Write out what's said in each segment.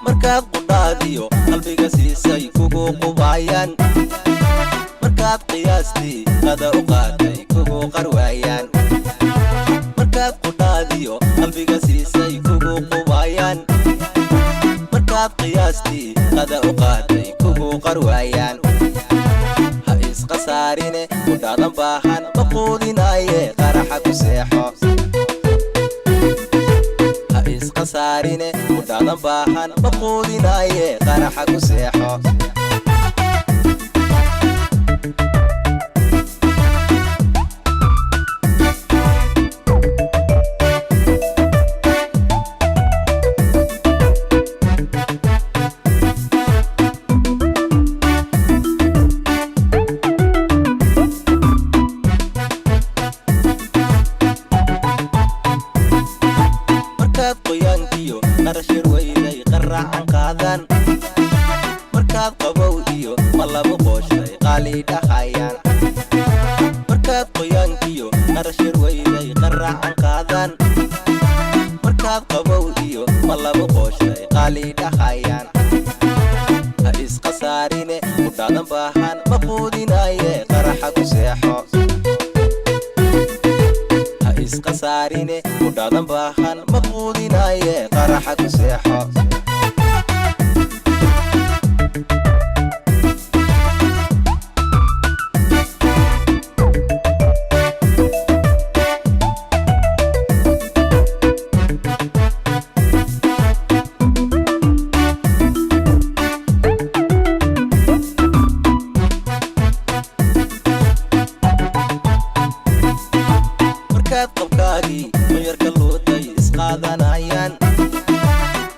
markaad qudhaadiyo qalbiga siisay kugu qubayaan markaad qiyaastii qada u qaaday kugu qarwaayaan markaad qudhaadiyo qalbiga siisay kugu qubayaan markaad qiyaastii qada u qaaday kugu qarwaayaan ha isqasaarine qudhaadan baahan ma quudinaaye qaraxa ku seexo isqasaarine qudhaadan baahan ma quudinaaye qaraxa ku seexo markaad qoyaankiyo qarashir weyday qaraacan qaadan markaad qabow iyo ma laba qooshay qaali dhahayaan markaad qoyaankiyo qarashir weyday qaraacan qaadan markaad qabow iyo ma laba qooshay qaali dhahayaan ha isqasaarine qudhaadan baahan ma quudinaaye qaraxa ku seexo isqasaarine qudhaadan baahan ma quudinaaye qaraxa ku seexo markaad qabkaagii mayarka luuday isqaadanayaan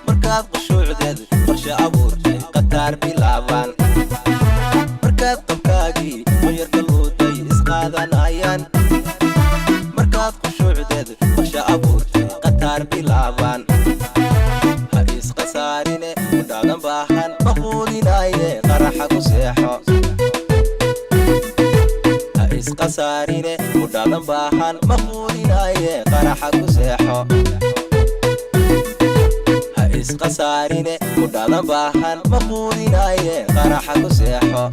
markaad qushuucdeed qorshe abuurtay qataar bilaabaan markaad qabkaagii mayarka luuday isqaadanayaan markaad qushuucdeed qorshe abuurtay qataar bilaabaan ha isqasaarine qudhaadan baahan ma quudinaaye qaraxa ku seexo isqasaarine qudhaadan baahan ma quudinaaye qaraxa ku seexo ha isqasaarine qudhaadan baahan ma quudinaaye qaraxa ku seexo